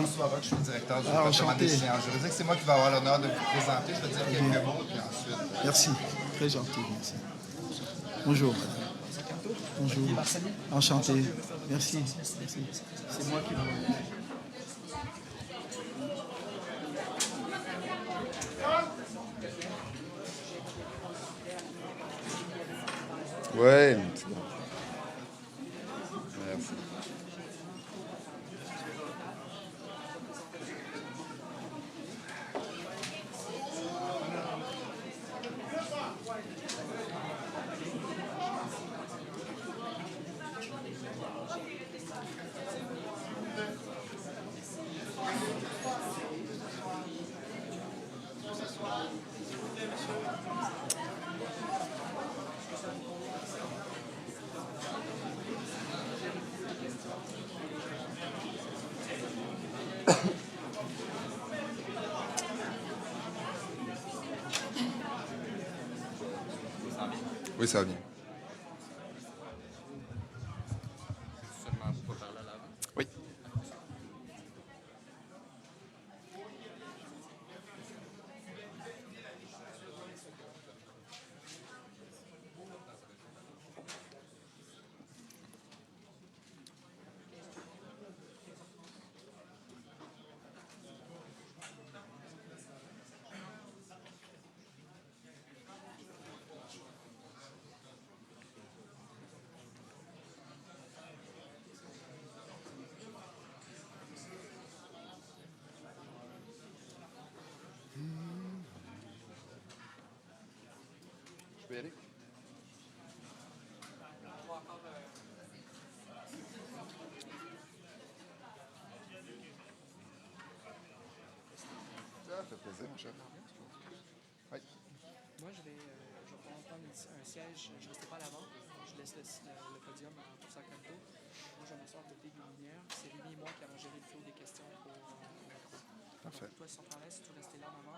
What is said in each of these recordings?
François Roch, je suis le directeur du département enchanté. des sciences juridiques. C'est moi qui vais avoir l'honneur de vous présenter. Je vais dire quelques mots, puis ensuite... Merci, très gentil, merci. Bonjour. Bonjour. Enchanté. Merci. Merci. C'est moi qui vous... Oui, c'est bon. Merci. Oui, ça va bien. Oui. Je peux y aller? Ça fait plaisir, mon cher. Oui. Moi, je vais prendre un siège. Je ne resterai pas à l'avant. Je laisse le podium à professeur Camteau. Moi, je vais m'asseoir à côté des lumières. C'est Rémi et moi qui avons géré le flot des questions pour Parfait. toi, si tu en restes, tu veux rester là, maman.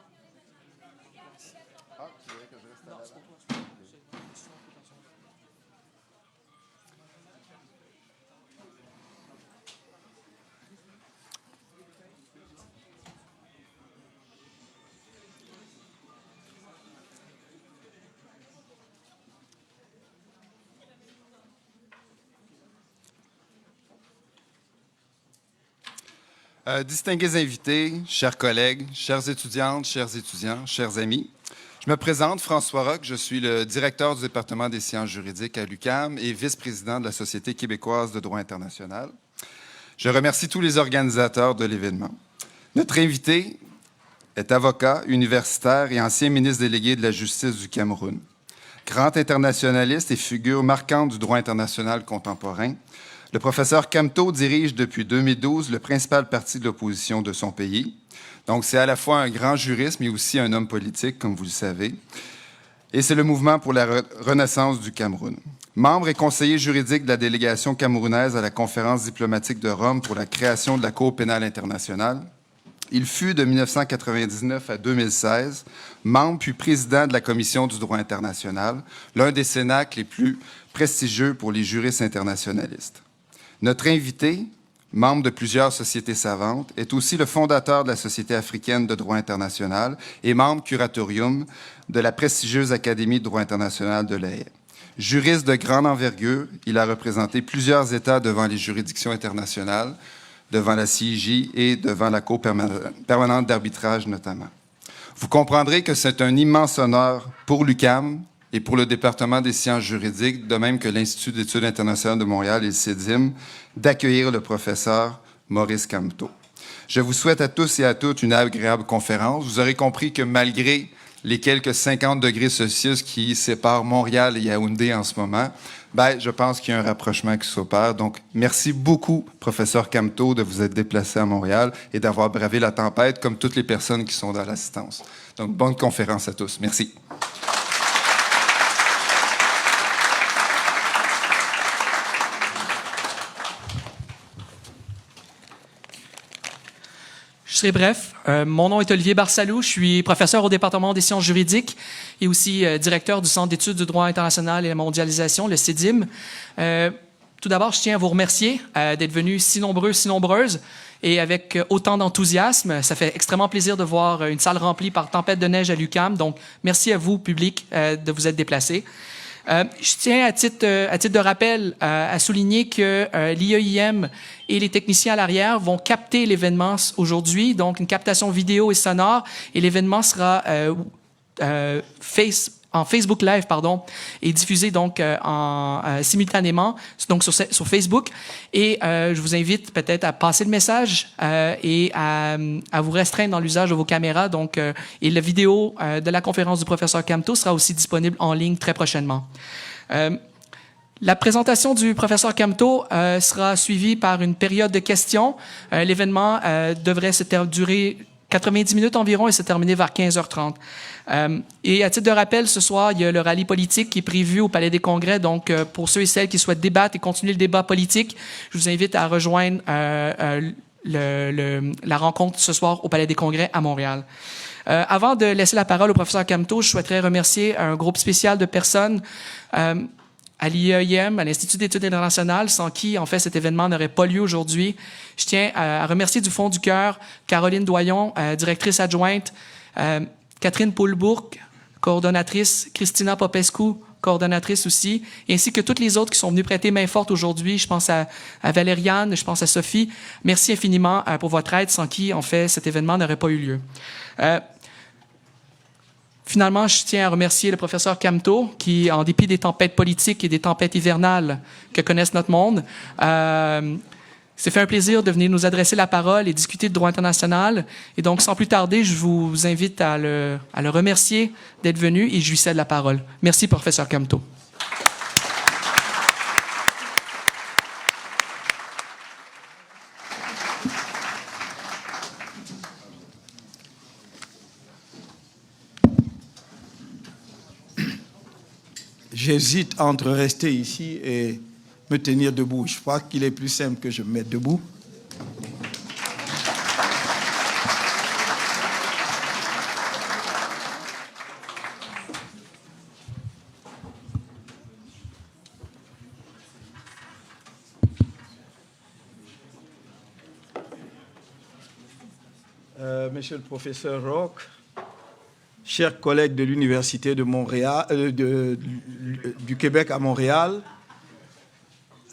Ah, tu dirais que je reste à Non, l'avant? c'est pour toi. C'est pour toi. Sinon, faut t'en sortir. Distingués invités, chers collègues, chères étudiantes, chers étudiants, chers amis, je me présente, François Roch, je suis le directeur du département des sciences juridiques à l'UQAM et vice-président de la Société québécoise de droit international. Je remercie tous les organisateurs de l'événement. Notre invité est avocat, universitaire et ancien ministre délégué de la Justice du Cameroun. Grand internationaliste et figure marquante du droit international contemporain, le professeur Camteau dirige depuis 2012 le principal parti de l'opposition de son pays. Donc, c'est à la fois un grand juriste, mais aussi un homme politique, comme vous le savez. Et c'est le mouvement pour la renaissance du Cameroun. Membre et conseiller juridique de la délégation camerounaise à la conférence diplomatique de Rome pour la création de la Cour pénale internationale, il fut de 1999 à 2016 membre puis président de la Commission du droit international, l'un des cénacles les plus prestigieux pour les juristes internationalistes. Notre invité, membre de plusieurs sociétés savantes, est aussi le fondateur de la Société africaine de droit international et membre curatorium de la prestigieuse Académie de droit international de La Haye. Juriste de grande envergure, il a représenté plusieurs États devant les juridictions internationales, devant la CIJ et devant la Cour permanente d'arbitrage notamment. Vous comprendrez que c'est un immense honneur pour l'UQAM et pour le département des sciences juridiques, de même que l'Institut d'études internationales de Montréal et le CEDIM, d'accueillir le professeur Maurice Camteau. Je vous souhaite à tous et à toutes une agréable conférence. Vous aurez compris que malgré les quelques 50 degrés Celsius qui séparent Montréal et Yaoundé en ce moment, je pense qu'il y a un rapprochement qui s'opère. Donc, merci beaucoup, professeur Camteau, de vous être déplacé à Montréal et d'avoir bravé la tempête, comme toutes les personnes qui sont dans l'assistance. Donc, bonne conférence à tous. Merci. Je serai bref. Mon nom est Olivier Barsalou. Je suis professeur au département des sciences juridiques et aussi directeur du Centre d'études du droit international et la mondialisation, le CEDIM. Tout d'abord, je tiens à vous remercier d'être venus si nombreux, si nombreuses. et avec autant d'enthousiasme. Ça fait extrêmement plaisir de voir une salle remplie par tempête de neige à l'UQAM. Donc, merci à vous, public, de vous être déplacés. Je tiens, à titre de rappel, à souligner que l'IEIM et les techniciens à l'arrière vont capter l'événement aujourd'hui, donc une captation vidéo et sonore, et l'événement sera en Facebook Live, et diffusé donc simultanément donc sur Facebook. Et je vous invite peut-être à passer le message et à vous restreindre dans l'usage de vos caméras. Donc, et la vidéo de la conférence du professeur Camteau sera aussi disponible en ligne très prochainement. La présentation du professeur Camteau sera suivie par une période de questions. L'événement devrait durer 90 minutes environ et se terminer vers 15h30. Et à titre de rappel, ce soir, il y a le rallye politique qui est prévu au Palais des Congrès. Donc, pour ceux et celles qui souhaitent débattre et continuer le débat politique, je vous invite à rejoindre la rencontre ce soir au Palais des Congrès à Montréal. Avant de laisser la parole au professeur Camteau, je souhaiterais remercier un groupe spécial de personnes à l'IEIM, à l'Institut d'études internationales, sans qui, en fait, cet événement n'aurait pas lieu aujourd'hui. Je tiens à remercier du fond du cœur Caroline Doyon, directrice adjointe, Catherine Poulbourg, coordonnatrice, Christina Popescu, coordonnatrice aussi, ainsi que toutes les autres qui sont venues prêter main forte aujourd'hui. Je pense à Valériane, je pense à Sophie. Merci infiniment pour votre aide, sans qui, en fait, cet événement n'aurait pas eu lieu. Finalement, je tiens à remercier le professeur Camteau, qui, en dépit des tempêtes politiques et des tempêtes hivernales que connaissent notre monde, c'est fait un plaisir de venir nous adresser la parole et discuter de droit international. Et donc, sans plus tarder, je vous invite à le remercier d'être venu et je lui cède la parole. Merci, professeur Camteau. J'hésite entre rester ici et me tenir debout. Je crois qu'il est plus simple que je me mette debout. Monsieur le professeur Roch, chers collègues de l'Université de Montréal, du Québec à Montréal,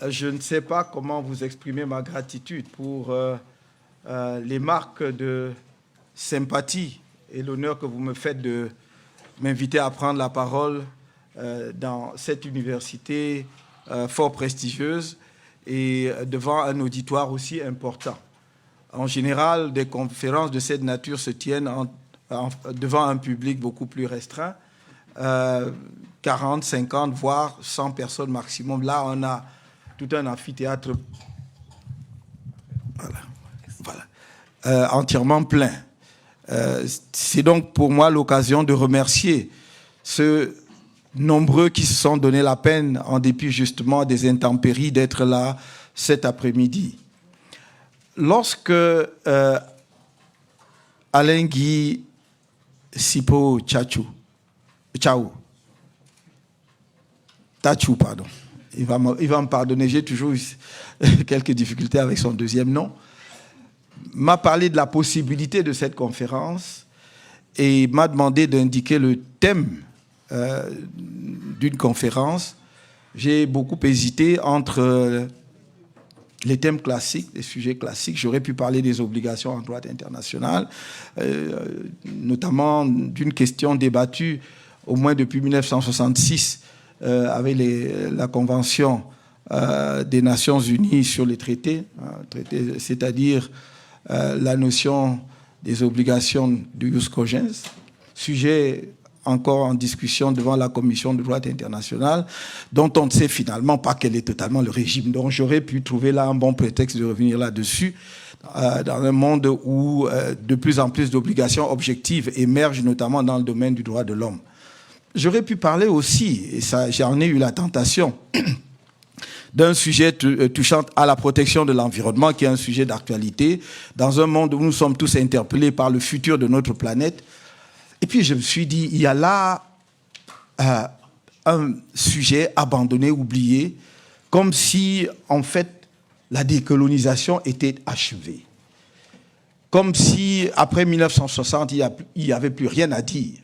je ne sais pas comment vous exprimer ma gratitude pour les marques de sympathie et l'honneur que vous me faites de m'inviter à prendre la parole dans cette université fort prestigieuse et devant un auditoire aussi important. En général, des conférences de cette nature se tiennent devant un public beaucoup plus restreint, 40, 50, voire 100 personnes maximum. Là, on a tout un amphithéâtre entièrement plein. C'est donc pour moi l'occasion de remercier ceux nombreux qui se sont donné la peine, en dépit justement des intempéries, d'être là cet après-midi. Lorsque Alain Guy Sipo Tachou, pardon. Il va me pardonner, j'ai toujours eu quelques difficultés avec son deuxième nom, m'a parlé de la possibilité de cette conférence et m'a demandé d'indiquer le thème d'une conférence. J'ai beaucoup hésité entre les thèmes classiques, les sujets classiques. J'aurais pu parler des obligations en droit international, notamment d'une question débattue au moins depuis 1966 avec la Convention des Nations Unies sur les traités, c'est-à-dire la notion des obligations de jus cogens, sujet encore en discussion devant la Commission de droit international, dont on ne sait finalement pas quel est totalement le régime. Donc j'aurais pu trouver là un bon prétexte de revenir là-dessus, dans un monde où de plus en plus d'obligations objectives émergent, notamment dans le domaine du droit de l'homme. J'aurais pu parler aussi, et ça, j'en ai eu la tentation, d'un sujet touchant à la protection de l'environnement, qui est un sujet d'actualité, dans un monde où nous sommes tous interpellés par le futur de notre planète. Et puis je me suis dit, il y a là un sujet abandonné, oublié, comme si, en fait, la décolonisation était achevée. comme si, après 1960, il n'y avait plus rien à dire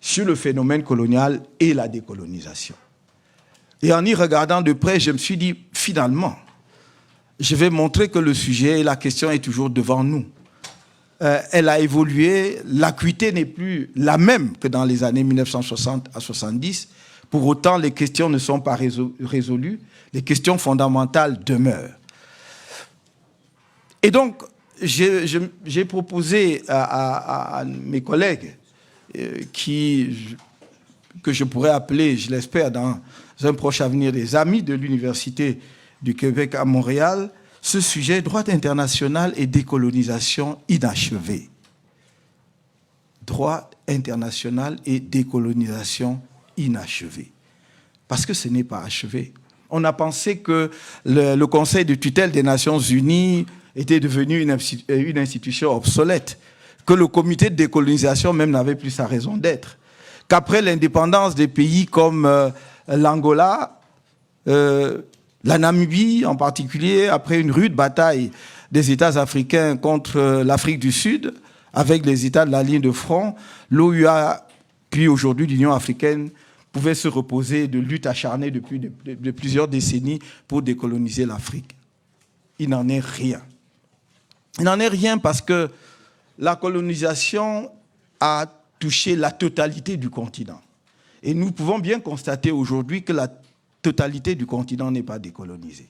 sur le phénomène colonial et la décolonisation. Et en y regardant de près, je me suis dit, finalement, je vais montrer que le sujet et la question est toujours devant nous. Elle a évolué, l'acuité n'est plus la même que dans les années 1960 à 70. Pour autant, les questions ne sont pas résolues, les questions fondamentales demeurent. Et donc, j'ai proposé à mes collègues, que je pourrais appeler, je l'espère, dans un proche avenir, des amis de l'Université du Québec à Montréal, ce sujet, droit international et décolonisation inachevé. Droit international et décolonisation inachevé. Parce que ce n'est pas achevé. On a pensé que le Conseil de tutelle des Nations Unies était devenu une institution obsolète, que le comité de décolonisation même n'avait plus sa raison d'être, qu'après l'indépendance des pays comme l'Angola, la Namibie en particulier, après une rude bataille des États africains contre l'Afrique du Sud, avec les États de la ligne de front, l'OUA, puis aujourd'hui l'Union africaine, pouvait se reposer de luttes acharnées depuis de plusieurs décennies pour décoloniser l'Afrique. Il n'en est rien. Il n'en est rien parce que la colonisation a touché la totalité du continent. Et nous pouvons bien constater aujourd'hui que la totalité du continent n'est pas décolonisée.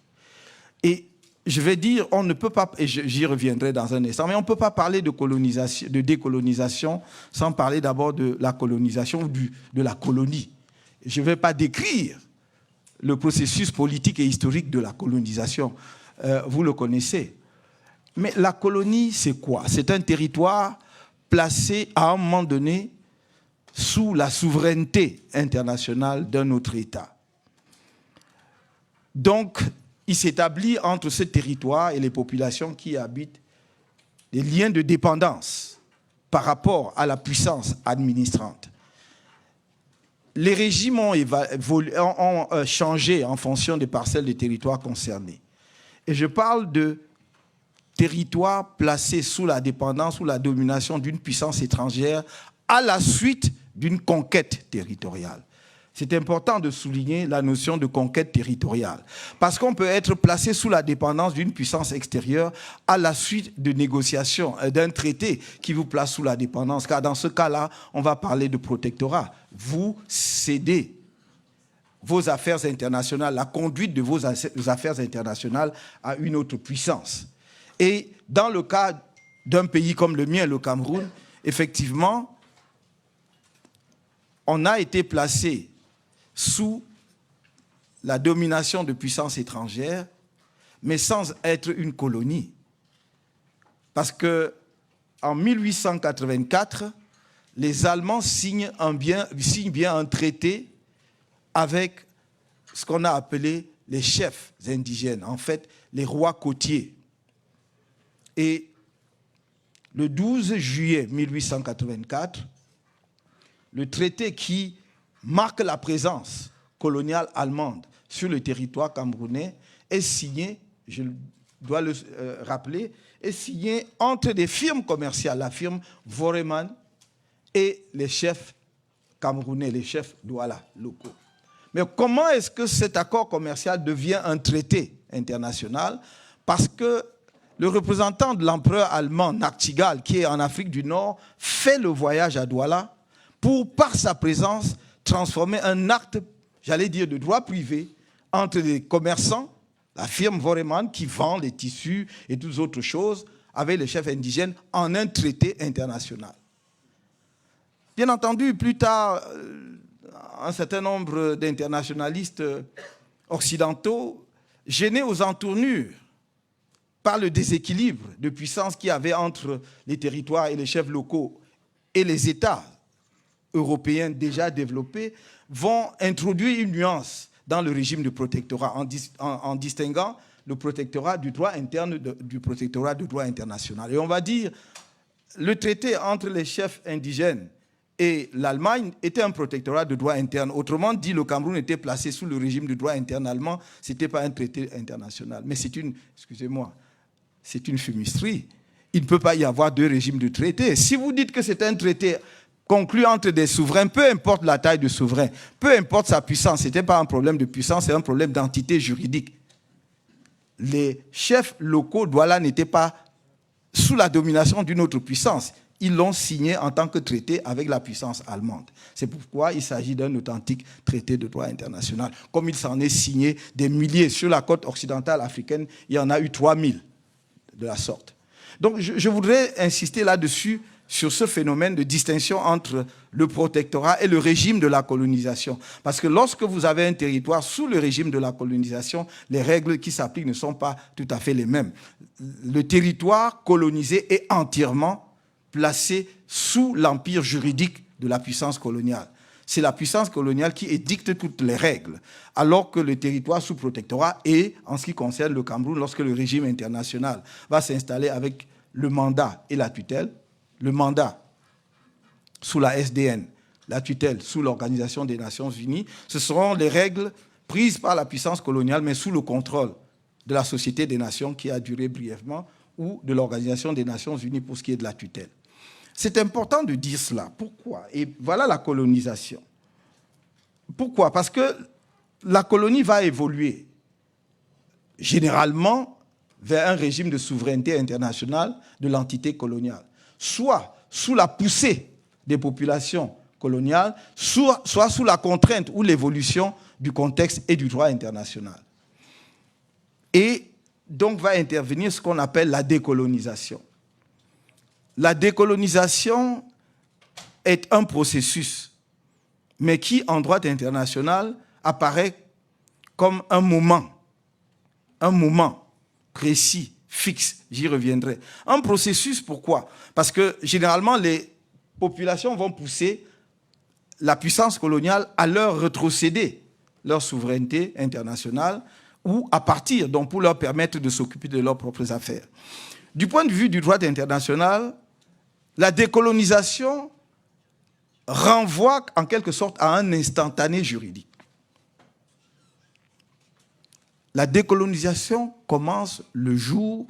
Et je vais dire, on ne peut pas, et j'y reviendrai dans un instant, mais on ne peut pas parler de décolonisation sans parler d'abord de la colonisation ou de la colonie. Je ne vais pas décrire le processus politique et historique de la colonisation. Vous le connaissez. Mais la colonie, c'est quoi? C'est un territoire placé à un moment donné sous la souveraineté internationale d'un autre État. Donc, il s'établit entre ce territoire et les populations qui y habitent des liens de dépendance par rapport à la puissance administrante. Les régimes ont changé en fonction des parcelles de territoire concernées. Et je parle de territoire placé sous la dépendance ou la domination d'une puissance étrangère à la suite d'une conquête territoriale. C'est important de souligner la notion de conquête territoriale, parce qu'on peut être placé sous la dépendance d'une puissance extérieure à la suite de négociations, d'un traité qui vous place sous la dépendance, car dans ce cas-là, on va parler de protectorat. Vous cédez vos affaires internationales, la conduite de vos affaires internationales à une autre puissance. Et dans le cas d'un pays comme le mien, le Cameroun, effectivement, on a été placé sous la domination de puissances étrangères, mais sans être une colonie. Parce qu'en 1884, les Allemands signent bien un traité avec ce qu'on a appelé les chefs indigènes, en fait, les rois côtiers. Et le 12 juillet 1884, le traité qui marque la présence coloniale allemande sur le territoire camerounais est signé, je dois le rappeler, est signé entre des firmes commerciales, la firme Voreman et les chefs camerounais, les chefs Douala locaux. Mais comment est-ce que cet accord commercial devient un traité international? Parce que le représentant de l'empereur allemand, Nachtigal, qui est en Afrique du Nord, fait le voyage à Douala pour, par sa présence, transformer un acte, j'allais dire, de droit privé entre les commerçants, la firme Voreman qui vend les tissus et toutes autres choses, avec les chefs indigènes, en un traité international. Bien entendu, plus tard, un certain nombre d'internationalistes occidentaux, gênés aux entournures par le déséquilibre de puissance qu'il y avait entre les territoires et les chefs locaux et les États européens déjà développés, vont introduire une nuance dans le régime de protectorat en distinguant le protectorat du droit interne du protectorat de droit international. Et on va dire, le traité entre les chefs indigènes et l'Allemagne était un protectorat de droit interne. Autrement dit, le Cameroun était placé sous le régime de droit interne allemand. Ce n'était pas un traité international. Mais c'est une, excusez-moi, c'est une fumisterie il ne peut pas y avoir deux régimes de traité. Si vous dites que c'est un traité conclu entre des souverains, peu importe la taille du souverain, peu importe sa puissance, ce n'était pas un problème de puissance, c'est un problème d'entité juridique. Les chefs locaux Douala n'étaient pas sous la domination d'une autre puissance. Ils l'ont signé en tant que traité avec la puissance allemande. C'est pourquoi il s'agit d'un authentique traité de droit international. Comme il s'en est signé des milliers sur la côte occidentale africaine, il y en a eu 3000 de la sorte. Donc je voudrais insister là-dessus, sur ce phénomène de distinction entre le protectorat et le régime de la colonisation. Parce que lorsque vous avez un territoire sous le régime de la colonisation, les règles qui s'appliquent ne sont pas tout à fait les mêmes. Le territoire colonisé est entièrement placé sous l'empire juridique de la puissance coloniale. C'est la puissance coloniale qui édicte toutes les règles, alors que le territoire sous protectorat est, en ce qui concerne le Cameroun, lorsque le régime international va s'installer avec le mandat et la tutelle, le mandat sous la SDN, la tutelle sous l'Organisation des Nations Unies, ce seront les règles prises par la puissance coloniale, mais sous le contrôle de la Société des Nations qui a duré brièvement, ou de l'Organisation des Nations Unies pour ce qui est de la tutelle. C'est important de dire cela. Pourquoi? Et voilà la colonisation. Pourquoi? Parce que la colonie va évoluer généralement vers un régime de souveraineté internationale de l'entité coloniale, soit sous la poussée des populations coloniales, soit sous la contrainte ou l'évolution du contexte et du droit international. Et donc va intervenir ce qu'on appelle la décolonisation. La décolonisation est un processus, mais qui, en droit international, apparaît comme un moment précis, fixe, j'y reviendrai. Un processus, pourquoi? Parce que généralement, les populations vont pousser la puissance coloniale à leur rétrocéder leur souveraineté internationale ou à partir, donc pour leur permettre de s'occuper de leurs propres affaires. Du point de vue du droit international, la décolonisation renvoie en quelque sorte à un instantané juridique. La décolonisation commence le jour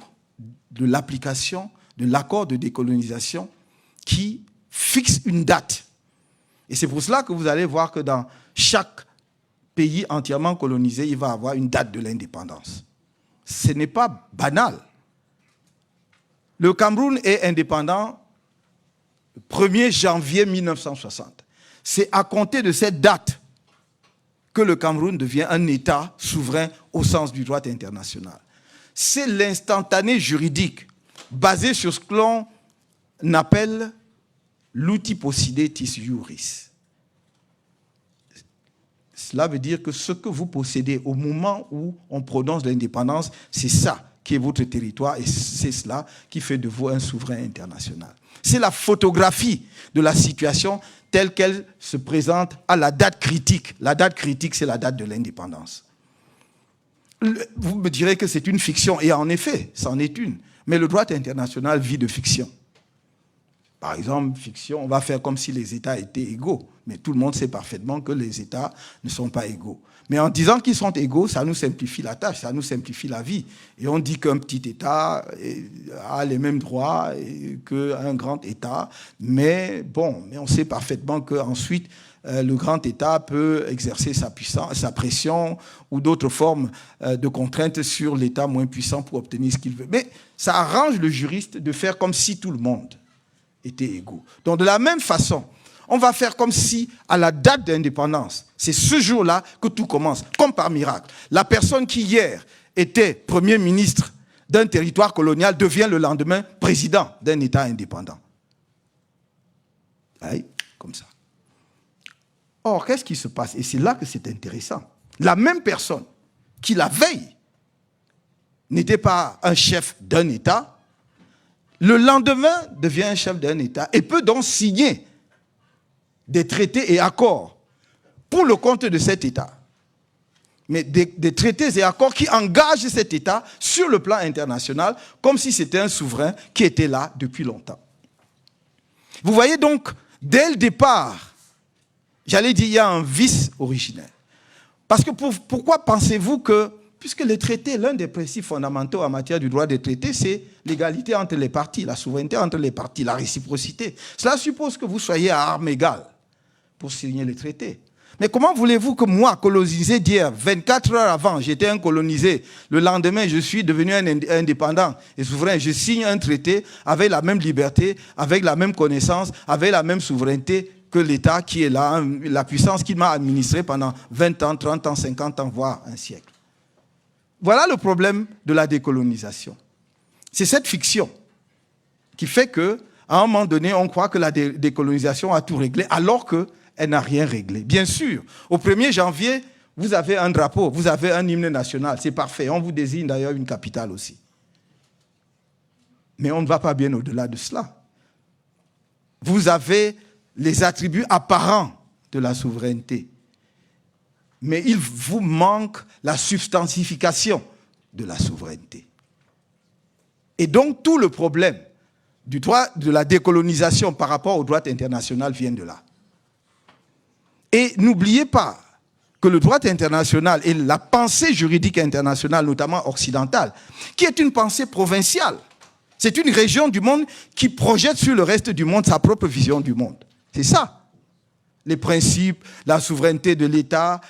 de l'application de l'accord de décolonisation qui fixe une date. Et c'est pour cela que vous allez voir que dans chaque pays entièrement colonisé, il va y avoir une date de l'indépendance. Ce n'est pas banal. Le Cameroun est indépendant le 1er janvier 1960. C'est à compter de cette date que le Cameroun devient un État souverain au sens du droit international. C'est l'instantané juridique basé sur ce que l'on appelle l'uti possidetis iuris. Cela veut dire que ce que vous possédez au moment où on prononce l'indépendance, c'est ça qui est votre territoire et c'est cela qui fait de vous un souverain international. C'est la photographie de la situation telle qu'elle se présente à la date critique. La date critique, c'est la date de l'indépendance. Vous me direz que c'est une fiction, et en effet, c'en est une. Mais le droit international vit de fiction. Par exemple, fiction, on va faire comme si les États étaient égaux. Mais tout le monde sait parfaitement que les États ne sont pas égaux. Mais en disant qu'ils sont égaux, ça nous simplifie la tâche, ça nous simplifie la vie. Et on dit qu'un petit État a les mêmes droits qu'un grand État. Mais bon, on sait parfaitement qu'ensuite, le grand État peut exercer sa puissance, sa pression ou d'autres formes de contraintes sur l'État moins puissant pour obtenir ce qu'il veut. Mais ça arrange le juriste de faire comme si tout le monde était égaux. Donc de la même façon, on va faire comme si, à la date d'indépendance, c'est ce jour-là que tout commence, comme par miracle. La personne qui hier était Premier ministre d'un territoire colonial devient le lendemain président d'un État indépendant. Oui, comme ça. Or, qu'est-ce qui se passe? Et c'est là que c'est intéressant. La même personne qui, la veille, n'était pas un chef d'un État, le lendemain devient un chef d'un État et peut donc signer des traités et accords pour le compte de cet État. Mais des traités et accords qui engagent cet État sur le plan international comme si c'était un souverain qui était là depuis longtemps. Vous voyez donc, dès le départ, j'allais dire, il y a un vice originel. Parce que pourquoi pensez-vous que Puisque les traités, l'un des principes fondamentaux en matière du droit des traités, c'est l'égalité entre les parties, la souveraineté entre les parties, la réciprocité. Cela suppose que vous soyez à armes égales pour signer les traités. Mais comment voulez-vous que moi, colonisé d'hier, 24 heures avant, j'étais un colonisé, le lendemain, je suis devenu un indépendant et souverain, je signe un traité avec la même liberté, avec la même connaissance, avec la même souveraineté que l'État qui est là, la puissance qui m'a administré pendant 20 ans, 30 ans, 50 ans, voire un siècle. Voilà le problème de la décolonisation. C'est cette fiction qui fait qu'à un moment donné, on croit que la décolonisation a tout réglé, alors qu'elle n'a rien réglé. Bien sûr, au 1er janvier, vous avez un drapeau, vous avez un hymne national, c'est parfait. On vous désigne d'ailleurs une capitale aussi. Mais on ne va pas bien au-delà de cela. Vous avez les attributs apparents de la souveraineté. Mais il vous manque la substantification de la souveraineté. Et donc, tout le problème du droit de la décolonisation par rapport au droit international vient de là. Et n'oubliez pas que le droit international et la pensée juridique internationale, notamment occidentale, qui est une pensée provinciale, c'est une région du monde qui projette sur le reste du monde sa propre vision du monde. C'est ça. Les principes, la souveraineté de l'État,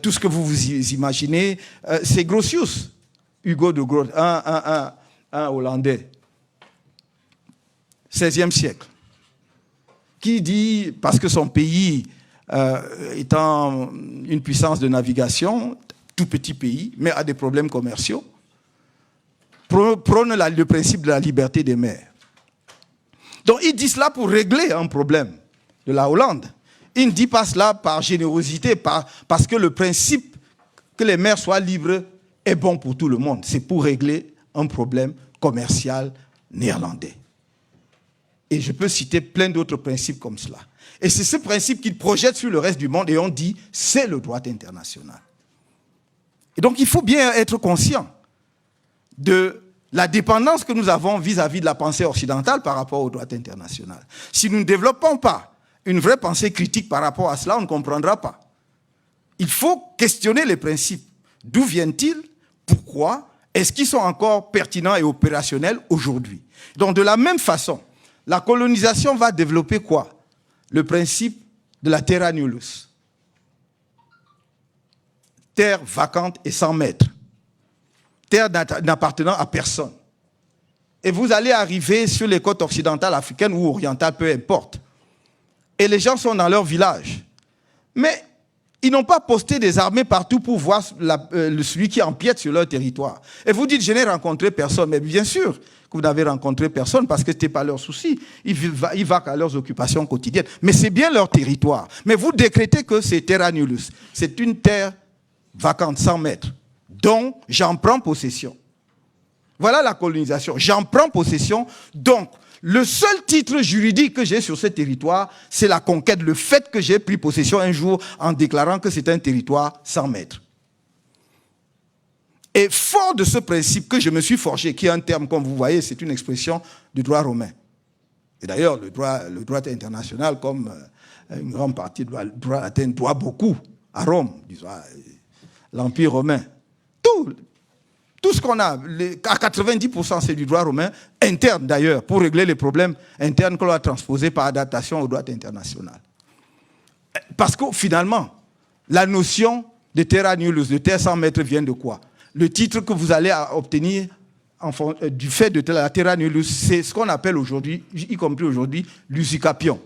tout ce que vous vous imaginez, c'est Grotius, Hugo de Groot, un Hollandais, 16e siècle, qui dit, parce que son pays étant une puissance de navigation, tout petit pays, mais a des problèmes commerciaux, prône le principe de la liberté des mers. Donc il dit cela pour régler un problème de la Hollande. Il ne dit pas cela par générosité, parce que le principe que les mers soient libres est bon pour tout le monde. C'est pour régler un problème commercial néerlandais. Et je peux citer plein d'autres principes comme cela. Et c'est ce principe qu'il projette sur le reste du monde et on dit c'est le droit international. Et donc il faut bien être conscient de la dépendance que nous avons vis-à-vis de la pensée occidentale par rapport au droit international. Si nous ne développons pas une vraie pensée critique par rapport à cela, on ne comprendra pas. Il faut questionner les principes. D'où viennent-ils? Pourquoi? Est-ce qu'ils sont encore pertinents et opérationnels aujourd'hui? Donc de la même façon, la colonisation va développer quoi? Le principe de la terra nullius. Terre vacante et sans maître. Terre n'appartenant à personne. Et vous allez arriver sur les côtes occidentales africaines ou orientales, peu importe. Et les gens sont dans leur village. Mais ils n'ont pas posté des armées partout pour voir celui qui empiète sur leur territoire. Et vous dites, je n'ai rencontré personne. Mais bien sûr que vous n'avez rencontré personne parce que ce n'était pas leur souci. Ils vaquent à leurs occupations quotidiennes. Mais c'est bien leur territoire. Mais vous décrétez que c'est terra nullius. C'est une terre vacante, sans maître, dont j'en prends possession. Voilà la colonisation. J'en prends possession, donc le seul titre juridique que j'ai sur ce territoire, c'est la conquête, le fait que j'ai pris possession un jour en déclarant que c'est un territoire sans maître. Et fort de ce principe que je me suis forgé, qui est un terme, comme vous voyez, c'est une expression du droit romain. Et d'ailleurs, le droit international, comme une grande partie du droit latin, doit beaucoup à Rome, disons, l'Empire romain. Tout ce qu'on a, à 90%, c'est du droit romain, interne d'ailleurs, pour régler les problèmes internes que l'on a transposés par adaptation au droit international. Parce que finalement, la notion de terra nullius, de terre sans maître, vient de quoi? Le titre que vous allez obtenir du fait de la terra nullius, c'est ce qu'on appelle aujourd'hui, y compris aujourd'hui, l'usucapion.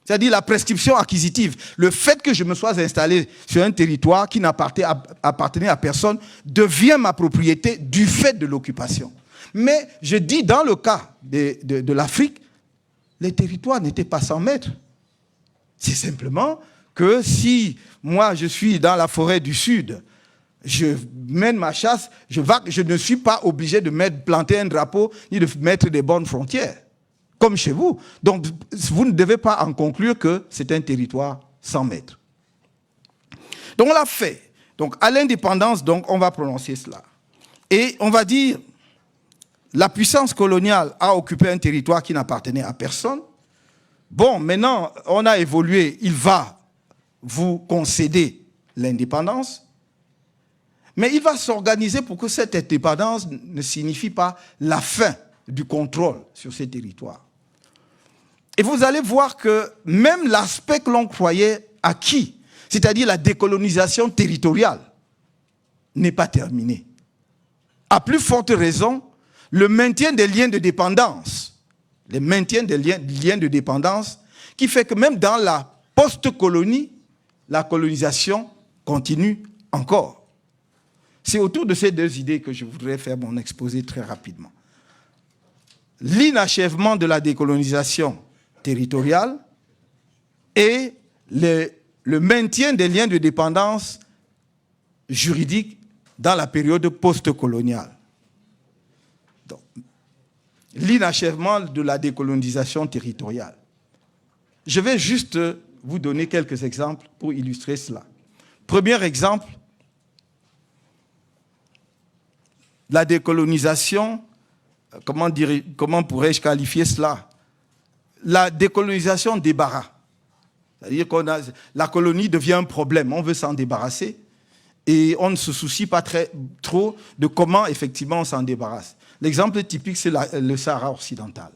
C'est-à-dire la prescription acquisitive. Le fait que je me sois installé sur un territoire qui n'appartenait à personne devient ma propriété du fait de l'occupation. Mais je dis, dans le cas de l'Afrique, les territoires n'étaient pas sans maître. C'est simplement que si moi je suis dans la forêt du Sud, je mène ma chasse, je ne suis pas obligé de planter un drapeau ni de mettre des bornes frontières. Comme chez vous. Donc, vous ne devez pas en conclure que c'est un territoire sans maître. Donc, on l'a fait. Donc, à l'indépendance, donc, on va prononcer cela. Et on va dire, la puissance coloniale a occupé un territoire qui n'appartenait à personne. Bon, maintenant, on a évolué. Il va vous concéder l'indépendance. Mais il va s'organiser pour que cette indépendance ne signifie pas la fin du contrôle sur ces territoires. Et vous allez voir que même l'aspect que l'on croyait acquis, c'est-à-dire la décolonisation territoriale, n'est pas terminé. À plus forte raison, le maintien des liens de dépendance, le maintien des liens de dépendance, qui fait que même dans la post-colonie, la colonisation continue encore. C'est autour de ces deux idées que je voudrais faire mon exposé très rapidement. L'inachèvement de la décolonisation territoriale et le maintien des liens de dépendance juridique dans la période post-coloniale. L'inachèvement de la décolonisation territoriale. Je vais juste vous donner quelques exemples pour illustrer cela. Premier exemple, la décolonisation, comment pourrais-je qualifier cela? La décolonisation débarras. C'est-à-dire que la colonie devient un problème, on veut s'en débarrasser et on ne se soucie pas trop de comment effectivement on s'en débarrasse. L'exemple typique, c'est le Sahara occidental.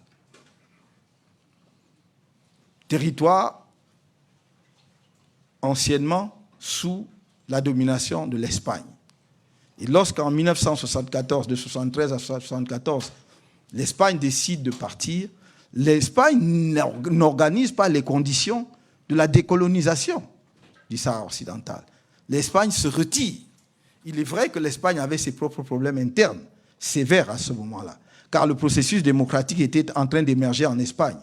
Territoire anciennement sous la domination de l'Espagne. Et lorsqu'en 1974, de 1973 à 1974, l'Espagne décide de partir, l'Espagne n'organise pas les conditions de la décolonisation du Sahara occidental. L'Espagne se retire. Il est vrai que l'Espagne avait ses propres problèmes internes, sévères à ce moment-là, car le processus démocratique était en train d'émerger en Espagne.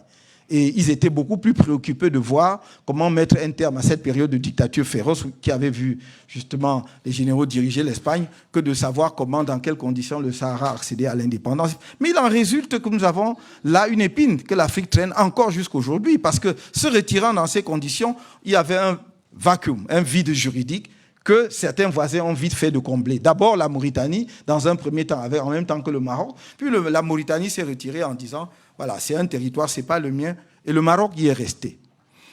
Et ils étaient beaucoup plus préoccupés de voir comment mettre un terme à cette période de dictature féroce qui avait vu justement les généraux diriger l'Espagne que de savoir comment, dans quelles conditions le Sahara accédait à l'indépendance. Mais il en résulte que nous avons là une épine que l'Afrique traîne encore jusqu'à aujourd'hui parce que se retirant dans ces conditions, il y avait un vacuum, un vide juridique que certains voisins ont vite fait de combler. D'abord la Mauritanie, dans un premier temps, en même temps que le Maroc, puis la Mauritanie s'est retirée en disant voilà, c'est un territoire, ce n'est pas le mien, et le Maroc y est resté.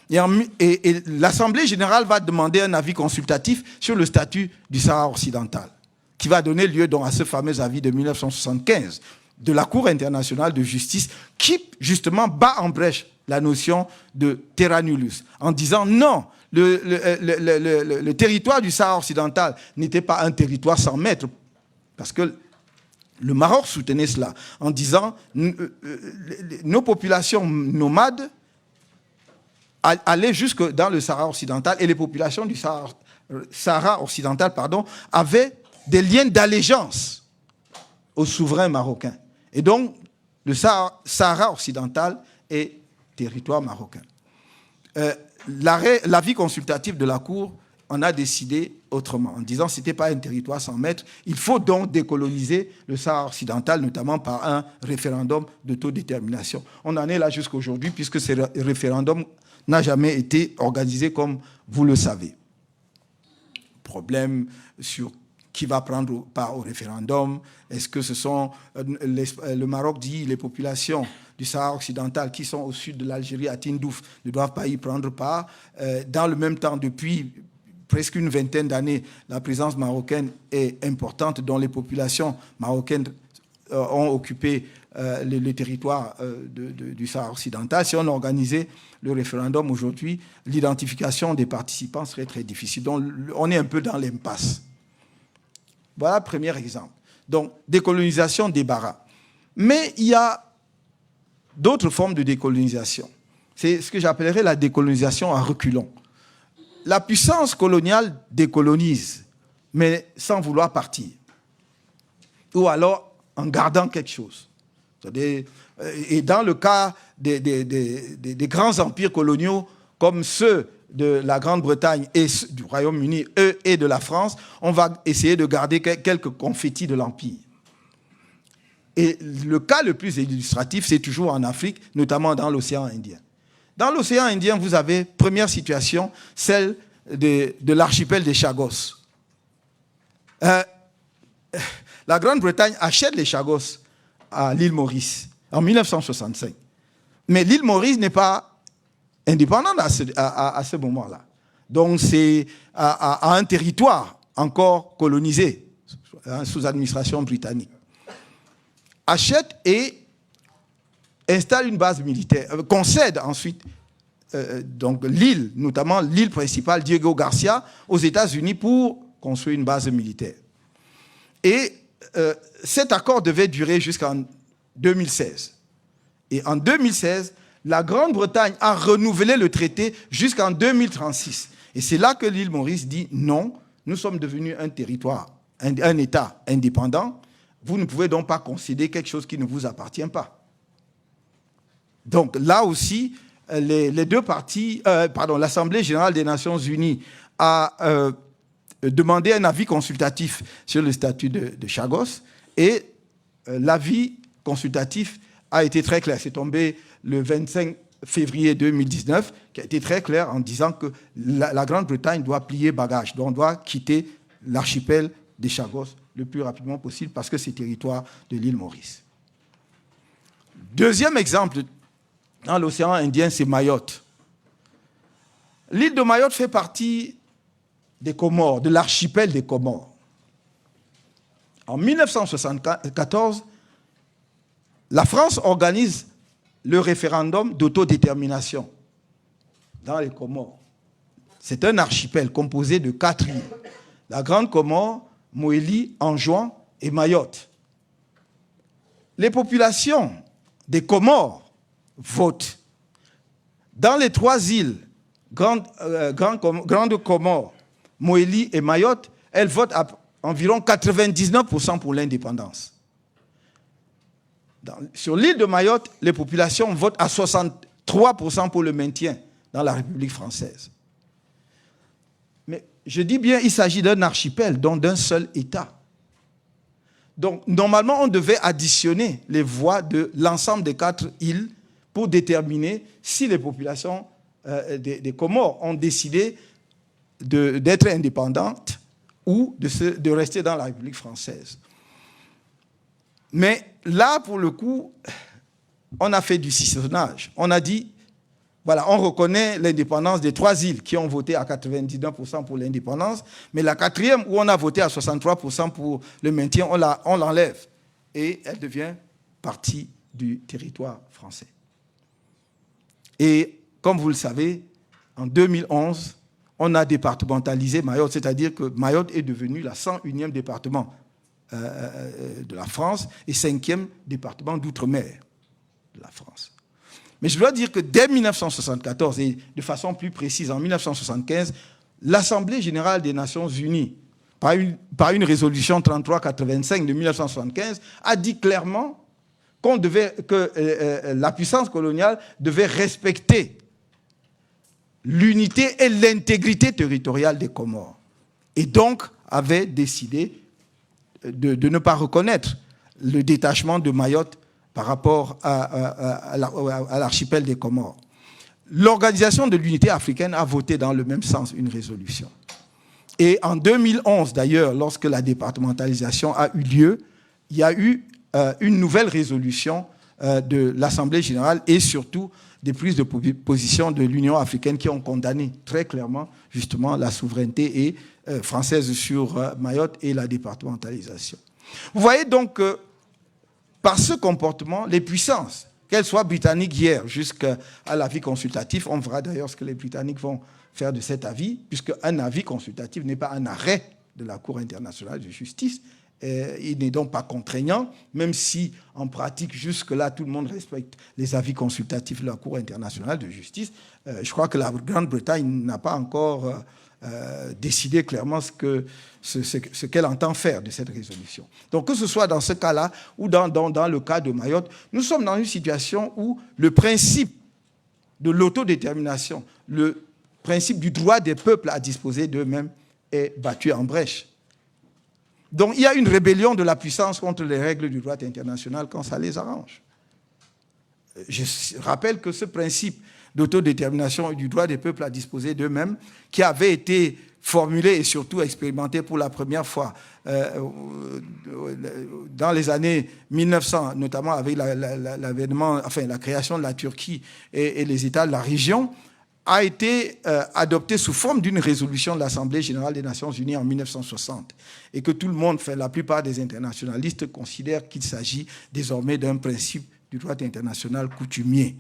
Et l'Assemblée générale va demander un avis consultatif sur le statut du Sahara occidental, qui va donner lieu donc à ce fameux avis de 1975 de la Cour internationale de justice, qui justement bat en brèche la notion de terra nullius, en disant non, le territoire du Sahara occidental n'était pas un territoire sans maître, parce que le Maroc soutenait cela en disant nos populations nomades allaient jusque dans le Sahara occidental et les populations du Sahara occidental avaient des liens d'allégeance au souverain marocain. Et donc, le Sahara occidental est territoire marocain. L'avis consultatif de la Cour en a décidé autrement, en disant que ce n'était pas un territoire sans maître. Il faut donc décoloniser le Sahara occidental, notamment par un référendum d'autodétermination. On en est là jusqu'à aujourd'hui, puisque ce référendum n'a jamais été organisé comme vous le savez. Problème sur qui va prendre part au référendum. Est-ce que ce sont... le Maroc dit les populations du Sahara occidental qui sont au sud de l'Algérie, à Tindouf, ne doivent pas y prendre part. Dans le même temps, depuis presque une vingtaine d'années, la présence marocaine est importante, dont les populations marocaines ont occupé le territoire du Sahara occidental. Si on organisait le référendum aujourd'hui, l'identification des participants serait très difficile. Donc, on est un peu dans l'impasse. Voilà le premier exemple. Donc, décolonisation, débarras. Mais il y a d'autres formes de décolonisation. C'est ce que j'appellerais la décolonisation à reculons. La puissance coloniale décolonise, mais sans vouloir partir. Ou alors en gardant quelque chose. Et dans le cas des grands empires coloniaux, comme ceux de la Grande-Bretagne et du Royaume-Uni et de la France, on va essayer de garder quelques confettis de l'Empire. Et le cas le plus illustratif, c'est toujours en Afrique, notamment dans l'océan Indien. Dans l'océan Indien, vous avez, première situation, celle de l'archipel des Chagos. La Grande-Bretagne achète les Chagos à l'île Maurice en 1965. Mais l'île Maurice n'est pas indépendante à ce moment-là. Donc c'est à un territoire encore colonisé sous administration britannique, achète et installe une base militaire, concède ensuite donc l'île, notamment l'île principale, Diego Garcia, aux États-Unis pour construire une base militaire. Et cet accord devait durer jusqu'en 2016. Et en 2016, la Grande-Bretagne a renouvelé le traité jusqu'en 2036. Et c'est là que l'île Maurice dit non, nous sommes devenus un territoire, un État indépendant. Vous ne pouvez donc pas concéder quelque chose qui ne vous appartient pas. Donc là aussi, les deux parties, l'Assemblée générale des Nations unies a demandé un avis consultatif sur le statut de Chagos et l'avis consultatif a été très clair. C'est tombé le 25 février 2019, qui a été très clair en disant que la Grande-Bretagne doit plier bagage, donc on doit quitter l'archipel des Chagos le plus rapidement possible parce que c'est territoire de l'île Maurice. Deuxième exemple, dans l'océan Indien, c'est Mayotte. L'île de Mayotte fait partie des Comores, de l'archipel des Comores. En 1974, la France organise le référendum d'autodétermination dans les Comores. C'est un archipel composé de 4 îles. La Grande Comore, Moélie, Anjouan et Mayotte. Les populations des Comores votent. Dans les 3 îles, Grande Comore, Moélie et Mayotte, elles votent à environ 99% pour l'indépendance. Sur l'île de Mayotte, les populations votent à 63% pour le maintien dans la République française. Mais je dis bien, il s'agit d'un archipel, donc d'un seul État. Donc, normalement, on devait additionner les voix de l'ensemble des 4 îles pour déterminer si les populations des Comores ont décidé d'être indépendantes ou de rester dans la République française. Mais là, pour le coup, on a fait du sissonnage. On a dit, voilà, on reconnaît l'indépendance des 3 îles qui ont voté à 99% pour l'indépendance, mais la 4e, où on a voté à 63% pour le maintien, on l'enlève. Et elle devient partie du territoire français. Et comme vous le savez, en 2011, on a départementalisé Mayotte, c'est-à-dire que Mayotte est devenu la 101e département de la France et 5e département d'outre-mer de la France. Mais je dois dire que dès 1974, et de façon plus précise en 1975, l'Assemblée générale des Nations unies, par une résolution 3385 de 1975, a dit clairement que la puissance coloniale devait respecter l'unité et l'intégrité territoriale des Comores. Et donc avait décidé de ne pas reconnaître le détachement de Mayotte par rapport à l'archipel des Comores. L'Organisation de l'Unité africaine a voté dans le même sens une résolution. Et en 2011, d'ailleurs, lorsque la départementalisation a eu lieu, il y a eu une nouvelle résolution de l'Assemblée générale et surtout des prises de position de l'Union africaine qui ont condamné très clairement justement la souveraineté française sur Mayotte et la départementalisation. Vous voyez donc que par ce comportement, les puissances, qu'elles soient britanniques hier jusqu'à l'avis consultatif, on verra d'ailleurs ce que les Britanniques vont faire de cet avis, puisque un avis consultatif n'est pas un arrêt de la Cour internationale de justice, il n'est donc pas contraignant, même si en pratique, jusque-là, tout le monde respecte les avis consultatifs de la Cour internationale de justice. Je crois que la Grande-Bretagne n'a pas encore décidé clairement ce qu'elle entend faire de cette résolution. Donc que ce soit dans ce cas-là ou dans le cas de Mayotte, nous sommes dans une situation où le principe de l'autodétermination, le principe du droit des peuples à disposer d'eux-mêmes est battu en brèche. Donc il y a une rébellion de la puissance contre les règles du droit international quand ça les arrange. Je rappelle que ce principe d'autodétermination et du droit des peuples à disposer d'eux-mêmes, qui avait été formulé et surtout expérimenté pour la première fois dans les années 1900, notamment avec l'avènement, la création de la Turquie et les États de la région, a été adopté sous forme d'une résolution de l'Assemblée générale des Nations unies en 1960 et que tout le monde, la plupart des internationalistes considèrent qu'il s'agit désormais d'un principe du droit international coutumier.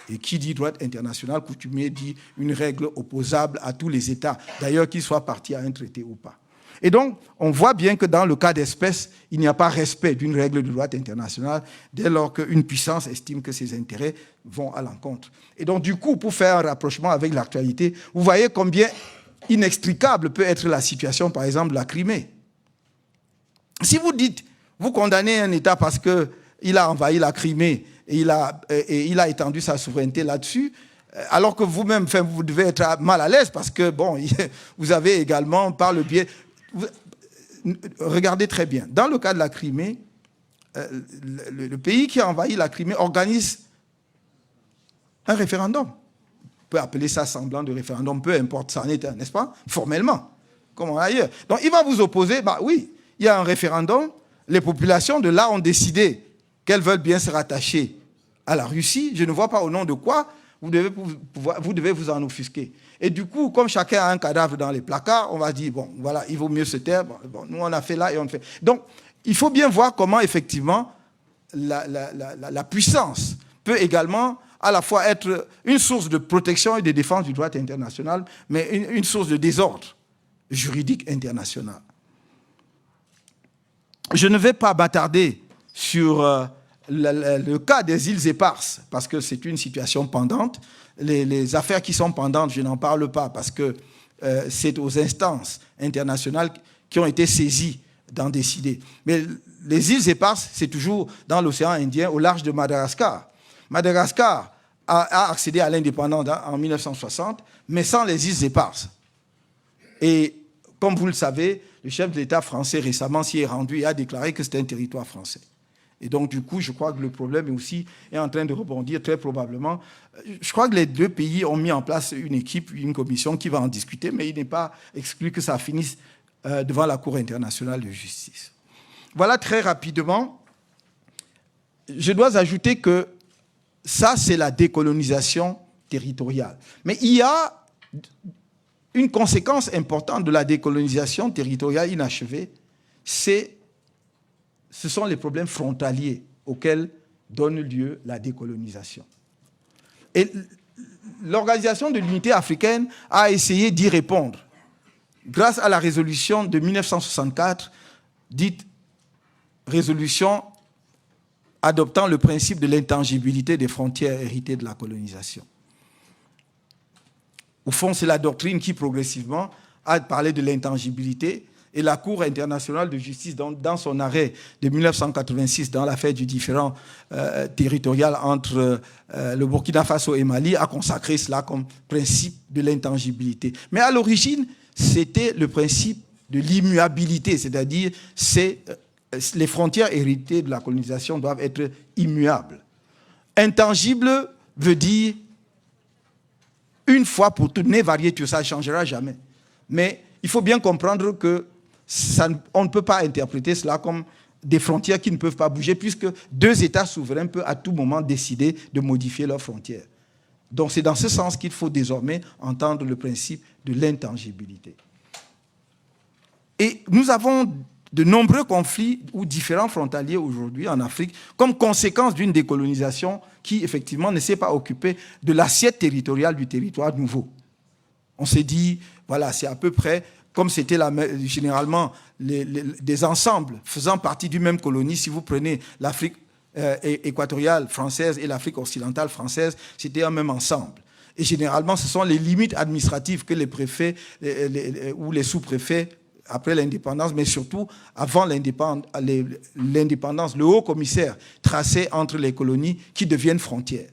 Et qui dit droit international coutumier dit une règle opposable à tous les États, d'ailleurs qu'ils soient partis à un traité ou pas. Et donc, on voit bien que dans le cas d'espèce, il n'y a pas respect d'une règle du droit international dès lors qu'une puissance estime que ses intérêts vont à l'encontre. Et donc, du coup, pour faire un rapprochement avec l'actualité, vous voyez combien inextricable peut être la situation, par exemple, de la Crimée. Si vous dites, vous condamnez un État parce qu'il a envahi la Crimée et il a étendu sa souveraineté là-dessus, alors que vous-même, vous devez être mal à l'aise parce que, bon, vous avez également, par le biais... Regardez très bien. Dans le cas de la Crimée, le pays qui a envahi la Crimée organise un référendum. On peut appeler ça semblant de référendum, peu importe, ça en est un, n'est-ce pas? Formellement, comme ailleurs. Donc il va vous opposer, bah oui, il y a un référendum, les populations de là ont décidé qu'elles veulent bien se rattacher à la Russie. Je ne vois pas au nom de quoi vous devez vous en offusquer. Et du coup, comme chacun a un cadavre dans les placards, on va dire, bon, voilà, il vaut mieux se taire. Bon, nous, on a fait là et on fait. Donc, il faut bien voir comment, effectivement, la puissance peut également à la fois être une source de protection et de défense du droit international, mais une source de désordre juridique international. Je ne vais pas m'attarder sur le cas des îles Éparses, parce que c'est une situation pendante. Les affaires qui sont pendantes, je n'en parle pas, parce que c'est aux instances internationales qui ont été saisies d'en décider. Mais les îles Éparses, c'est toujours dans l'océan Indien, au large de Madagascar. Madagascar a accédé à l'indépendance en 1960, mais sans les îles Éparses. Et comme vous le savez, le chef de l'État français récemment s'y est rendu et a déclaré que c'était un territoire français. Et donc, du coup, je crois que le problème est en train de rebondir très probablement. Je crois que les deux pays ont mis en place une équipe, une commission qui va en discuter, mais il n'est pas exclu que ça finisse devant la Cour internationale de justice. Voilà très rapidement. Je dois ajouter que ça, c'est la décolonisation territoriale. Mais il y a une conséquence importante de la décolonisation territoriale inachevée, ce sont les problèmes frontaliers auxquels donne lieu la décolonisation. Et l'Organisation de l'Unité africaine a essayé d'y répondre grâce à la résolution de 1964, dite résolution adoptant le principe de l'intangibilité des frontières héritées de la colonisation. Au fond, c'est la doctrine qui, progressivement, a parlé de l'intangibilité. Et la Cour internationale de justice, dans son arrêt de 1986, dans l'affaire du différend territorial entre le Burkina Faso et Mali, a consacré cela comme principe de l'intangibilité. Mais à l'origine, c'était le principe de l'immuabilité, c'est-à-dire les frontières héritées de la colonisation doivent être immuables. Intangible veut dire une fois pour toutes, né variété, ça ne changera jamais. Mais il faut bien comprendre que on ne peut pas interpréter cela comme des frontières qui ne peuvent pas bouger, puisque deux États souverains peuvent à tout moment décider de modifier leurs frontières. Donc c'est dans ce sens qu'il faut désormais entendre le principe de l'intangibilité. Et nous avons de nombreux conflits ou différents frontaliers aujourd'hui en Afrique comme conséquence d'une décolonisation qui, effectivement, ne s'est pas occupée de l'assiette territoriale du territoire nouveau. On s'est dit, voilà, c'est à peu près comme c'était généralement des ensembles faisant partie d'une même colonie. Si vous prenez l'Afrique équatoriale française et l'Afrique occidentale française, c'était un même ensemble. Et généralement, ce sont les limites administratives que les préfets ou les sous-préfets, après l'indépendance, mais surtout avant l'indépendance, le haut commissaire traçait entre les colonies qui deviennent frontières.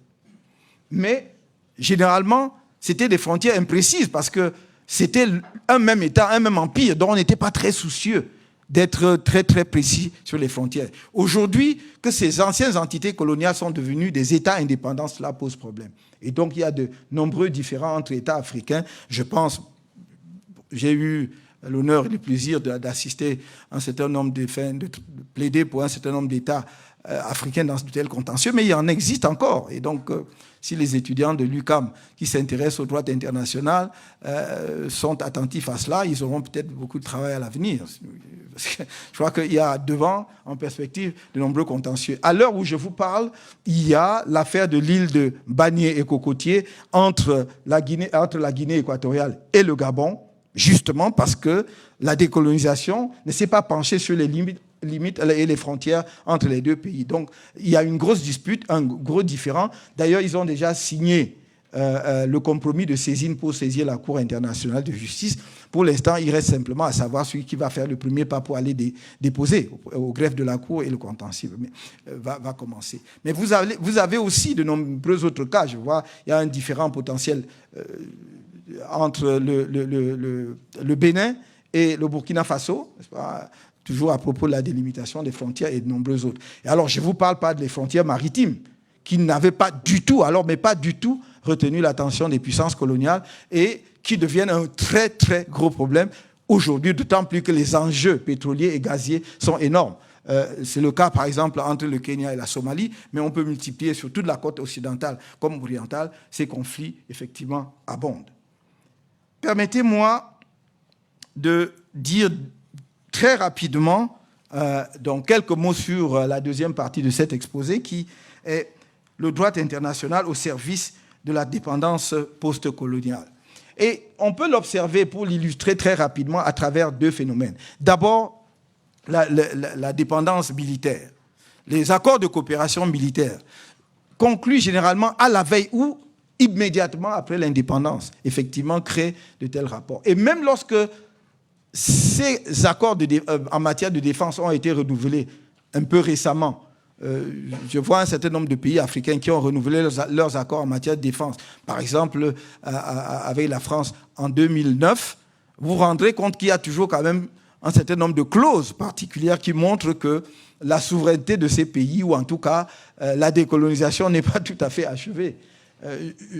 Mais généralement, c'était des frontières imprécises parce que c'était un même État, un même empire, dont on n'était pas très soucieux d'être très, très précis sur les frontières. Aujourd'hui, que ces anciennes entités coloniales sont devenues des États indépendants, cela pose problème. Et donc, il y a de nombreux différends entre États africains. Je pense, j'ai eu l'honneur et le plaisir d'assister un certain nombre de plaider pour un certain nombre d'États africains dans de tels contentieux, mais il en existe encore. Et donc, si les étudiants de l'UQAM qui s'intéressent au droit international sont attentifs à cela, ils auront peut-être beaucoup de travail à l'avenir. Je crois qu'il y a devant, en perspective, de nombreux contentieux. À l'heure où je vous parle, il y a l'affaire de l'île de Banié et Cocotier entre la Guinée équatoriale et le Gabon, justement parce que la décolonisation ne s'est pas penchée sur les limites et les frontières entre les deux pays. Donc, il y a une grosse dispute, un gros différend. D'ailleurs, ils ont déjà signé le compromis de saisine pour saisir la Cour internationale de justice. Pour l'instant, il reste simplement à savoir celui qui va faire le premier pas pour aller déposer au greffe de la Cour et le contentieux va commencer. Mais vous avez aussi de nombreux autres cas. Je vois, il y a un différend potentiel entre le Bénin et le Burkina Faso, n'est-ce pas, toujours à propos de la délimitation des frontières et de nombreux autres. Et alors, je ne vous parle pas des frontières maritimes, qui n'avaient pas du tout, retenu l'attention des puissances coloniales et qui deviennent un très, très gros problème aujourd'hui, d'autant plus que les enjeux pétroliers et gaziers sont énormes. C'est le cas, par exemple, entre le Kenya et la Somalie, mais on peut multiplier sur toute la côte occidentale comme orientale, ces conflits, effectivement, abondent. Permettez-moi de dire très rapidement donc quelques mots sur la deuxième partie de cet exposé, qui est le droit international au service de la dépendance post-coloniale. Et on peut l'observer, pour l'illustrer très rapidement, à travers deux phénomènes. D'abord, la dépendance militaire. Les accords de coopération militaire conclus généralement à la veille ou immédiatement après l'indépendance, effectivement, créent de tels rapports. Et même lorsque ces accords en matière de défense ont été renouvelés un peu récemment, je vois un certain nombre de pays africains qui ont renouvelé leurs accords en matière de défense. Par exemple, avec la France en 2009, vous vous rendrez compte qu'il y a toujours quand même un certain nombre de clauses particulières qui montrent que la souveraineté de ces pays, ou en tout cas la décolonisation, n'est pas tout à fait achevée.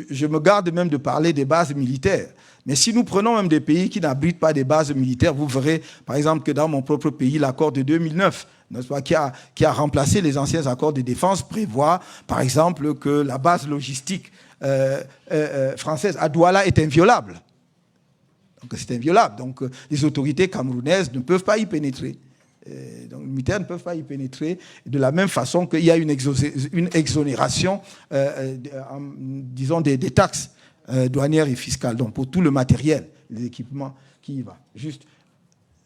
Je me garde même de parler des bases militaires. Mais si nous prenons même des pays qui n'abritent pas des bases militaires, vous verrez par exemple que dans mon propre pays, l'accord de 2009, n'est-ce pas, qui a remplacé les anciens accords de défense, prévoit par exemple que la base logistique française à Douala est inviolable. Donc c'est inviolable. Donc les autorités camerounaises ne peuvent pas y pénétrer. Donc les militaires ne peuvent pas y pénétrer, de la même façon qu'il y a une exonération, disons, des taxes douanières et fiscales, donc pour tout le matériel, les équipements qui y va. Juste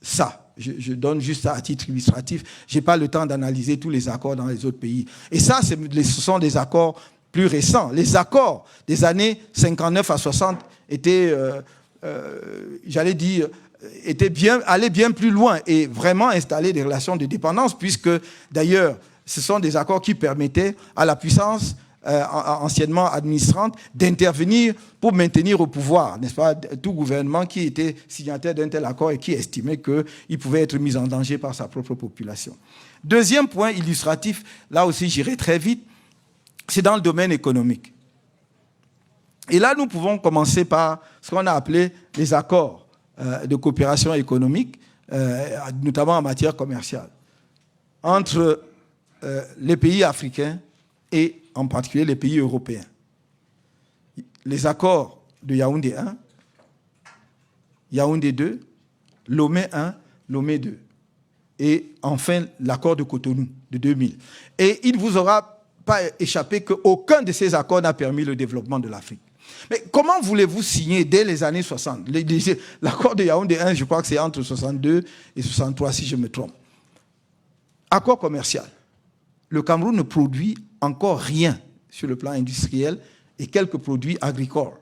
ça, je donne juste ça à titre illustratif. Je n'ai pas le temps d'analyser tous les accords dans les autres pays. Et ça, ce sont des accords plus récents. Les accords des années 59 à 60 étaient, j'allais dire, allaient bien plus loin et vraiment installer des relations de dépendance, puisque d'ailleurs, ce sont des accords qui permettaient à la puissance anciennement administrante d'intervenir pour maintenir au pouvoir, n'est-ce pas, tout gouvernement qui était signataire d'un tel accord et qui estimait qu'il pouvait être mis en danger par sa propre population. Deuxième point illustratif, là aussi j'irai très vite, c'est dans le domaine économique. Et là, nous pouvons commencer par ce qu'on a appelé les accords de coopération économique, notamment en matière commerciale, entre les pays africains et en particulier les pays européens. Les accords de Yaoundé 1, Yaoundé 2, Lomé 1, Lomé 2. Et enfin, l'accord de Cotonou de 2000. Et il ne vous aura pas échappé qu'aucun de ces accords n'a permis le développement de l'Afrique. Mais comment voulez-vous signer dès les années 60 ? L'accord de Yaoundé 1, je crois que c'est entre 62 et 63, si je me trompe. Accord commercial. Le Cameroun ne produit encore rien sur le plan industriel et quelques produits agricoles.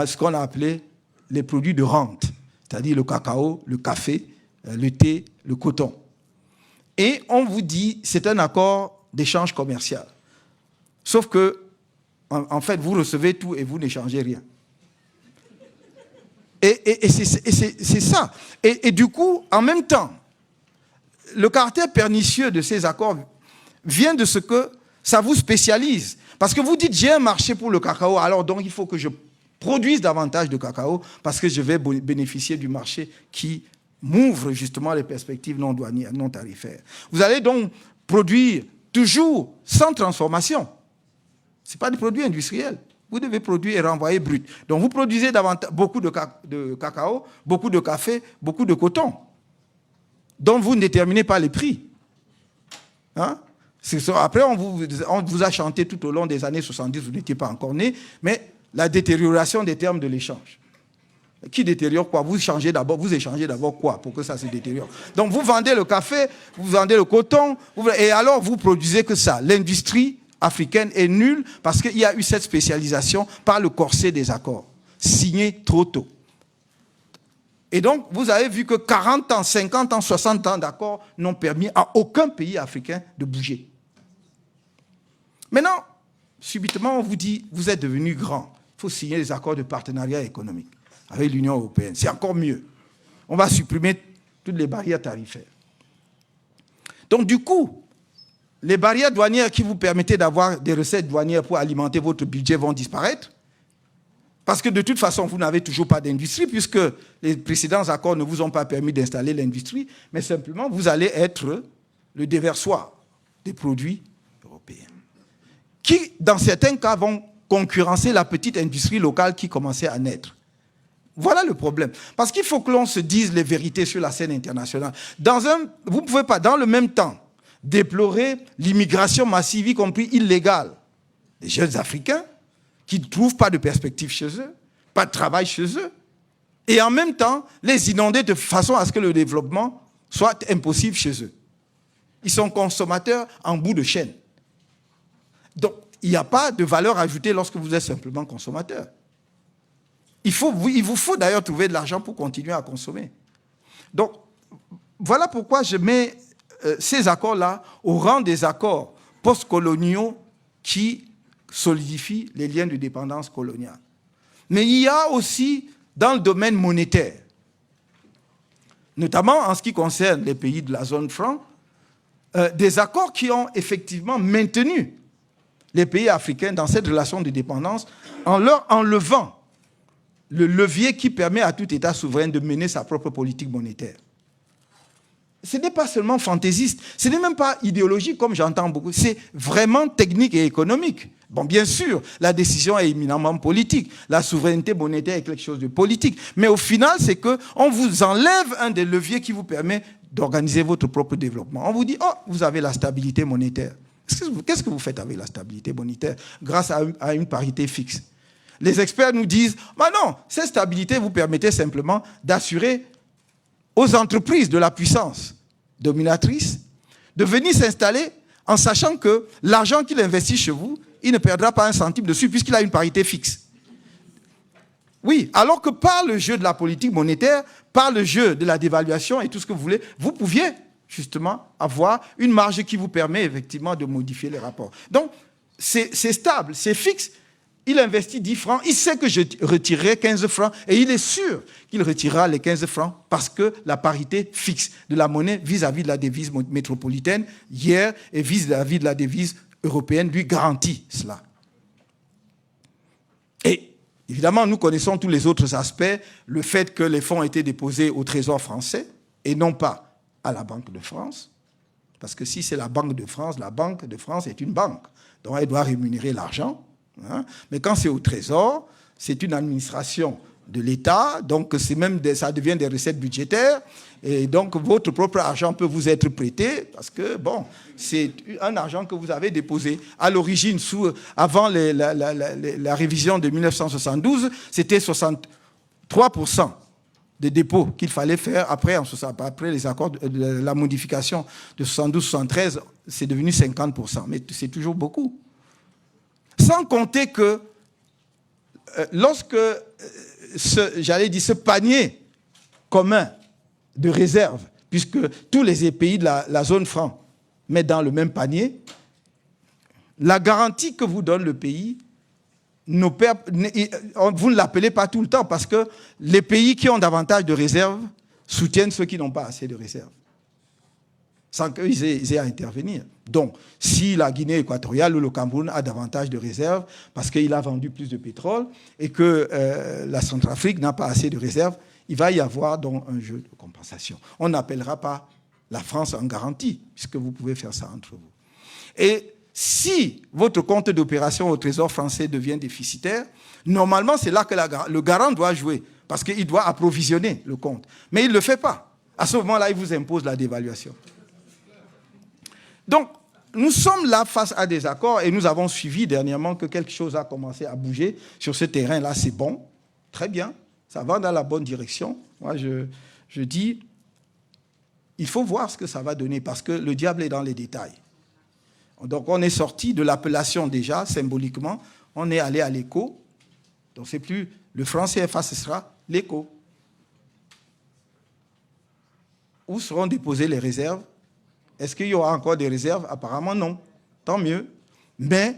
Ce qu'on a appelé les produits de rente, c'est-à-dire le cacao, le café, le thé, le coton. Et on vous dit, c'est un accord d'échange commercial. Sauf que, en fait, vous recevez tout et vous n'échangez rien. Et c'est ça. Et du coup, en même temps, le caractère pernicieux de ces accords vient de ce que ça vous spécialise. Parce que vous dites, j'ai un marché pour le cacao, alors donc il faut que je produise davantage de cacao parce que je vais bénéficier du marché qui m'ouvre justement les perspectives non douanières, non tarifaires. Vous allez donc produire toujours sans transformation. Ce n'est pas des produits industriels. Vous devez produire et renvoyer brut. Donc vous produisez beaucoup de cacao, beaucoup de café, beaucoup de coton, dont vous ne déterminez pas les prix. Hein? Après, on vous a chanté tout au long des années 70, vous n'étiez pas encore né, mais la détérioration des termes de l'échange. Qui détériore quoi? Vous échangez d'abord quoi pour que ça se détériore? Donc vous vendez le café, vous vendez le coton, et alors vous produisez que ça. L'industrie africaine est nulle parce qu'il y a eu cette spécialisation par le corset des accords, signés trop tôt. Et donc, vous avez vu que 40 ans, 50 ans, 60 ans d'accords n'ont permis à aucun pays africain de bouger. Maintenant, subitement, on vous dit, vous êtes devenu grand. Il faut signer des accords de partenariat économique avec l'Union européenne. C'est encore mieux. On va supprimer toutes les barrières tarifaires. Donc, du coup, les barrières douanières qui vous permettaient d'avoir des recettes douanières pour alimenter votre budget vont disparaître. Parce que de toute façon, vous n'avez toujours pas d'industrie, puisque les précédents accords ne vous ont pas permis d'installer l'industrie, mais simplement, vous allez être le déversoir des produits européens, qui, dans certains cas, vont concurrencer la petite industrie locale qui commençait à naître. Voilà le problème. Parce qu'il faut que l'on se dise les vérités sur la scène internationale. Vous ne pouvez pas, dans le même temps, déplorer l'immigration massive, y compris illégale, des jeunes Africains, qui ne trouvent pas de perspective chez eux, pas de travail chez eux, et en même temps les inonder de façon à ce que le développement soit impossible chez eux. Ils sont consommateurs en bout de chaîne. Donc, il n'y a pas de valeur ajoutée lorsque vous êtes simplement consommateur. Il vous faut d'ailleurs trouver de l'argent pour continuer à consommer. Donc, voilà pourquoi je mets ces accords-là au rang des accords postcoloniaux qui solidifie les liens de dépendance coloniale. Mais il y a aussi dans le domaine monétaire, notamment en ce qui concerne les pays de la zone franc, des accords qui ont effectivement maintenu les pays africains dans cette relation de dépendance en leur enlevant le levier qui permet à tout État souverain de mener sa propre politique monétaire. Ce n'est pas seulement fantaisiste, ce n'est même pas idéologique comme j'entends beaucoup, c'est vraiment technique et économique. Bon, bien sûr, la décision est éminemment politique, la souveraineté monétaire est quelque chose de politique, mais au final, c'est qu'on vous enlève un des leviers qui vous permet d'organiser votre propre développement. On vous dit, oh, vous avez la stabilité monétaire. Qu'est-ce que vous faites avec la stabilité monétaire grâce à une parité fixe? Les experts nous disent, bah non, cette stabilité vous permettait simplement d'assurer aux entreprises de la puissance dominatrice de venir s'installer en sachant que l'argent qu'il investit chez vous, il ne perdra pas un centime dessus puisqu'il a une parité fixe. Oui, alors que par le jeu de la politique monétaire, par le jeu de la dévaluation et tout ce que vous voulez, vous pouviez justement avoir une marge qui vous permet effectivement de modifier les rapports. Donc, c'est stable, c'est fixe. Il investit 10 francs, il sait que je retirerai 15 francs et il est sûr qu'il retirera les 15 francs parce que la parité fixe de la monnaie vis-à-vis de la devise métropolitaine hier et vis-à-vis de la devise européenne lui garantit cela. Et évidemment, nous connaissons tous les autres aspects, le fait que les fonds étaient déposés au Trésor français et non pas à la Banque de France, parce que si c'est la Banque de France est une banque, donc elle doit rémunérer l'argent. Hein? Mais quand c'est au Trésor, c'est une administration de l'État, donc ça devient des recettes budgétaires, et donc votre propre argent peut vous être prêté, parce que, bon, c'est un argent que vous avez déposé. À l'origine, avant la révision de 1972, c'était 63% des dépôts qu'il fallait faire après les accords, la modification de 72-73, c'est devenu 50%, mais c'est toujours beaucoup. Sans compter que lorsque ce panier commun de réserve, puisque tous les pays de la zone franc mettent dans le même panier, la garantie que vous donne le pays, vous ne l'appelez pas tout le temps parce que les pays qui ont davantage de réserves soutiennent ceux qui n'ont pas assez de réserves. sans qu'ils aient à intervenir. Donc, si la Guinée équatoriale ou le Cameroun a davantage de réserves parce qu'il a vendu plus de pétrole et que la Centrafrique n'a pas assez de réserves, il va y avoir donc un jeu de compensation. On n'appellera pas la France en garantie, puisque vous pouvez faire ça entre vous. Et si votre compte d'opération au Trésor français devient déficitaire, normalement, c'est là que le garant doit jouer, parce qu'il doit approvisionner le compte. Mais il ne le fait pas. À ce moment-là, il vous impose la dévaluation. Donc, nous sommes là face à des accords et nous avons suivi dernièrement que quelque chose a commencé à bouger sur ce terrain-là. C'est bon, très bien, ça va dans la bonne direction. Moi, je dis, il faut voir ce que ça va donner parce que le diable est dans les détails. Donc, on est sorti de l'appellation déjà, symboliquement, on est allé à l'écho. Donc, c'est plus le franc CFA, ce sera l'écho. Où seront déposées les réserves? Est-ce qu'il y aura encore des réserves? Apparemment, non. Tant mieux. Mais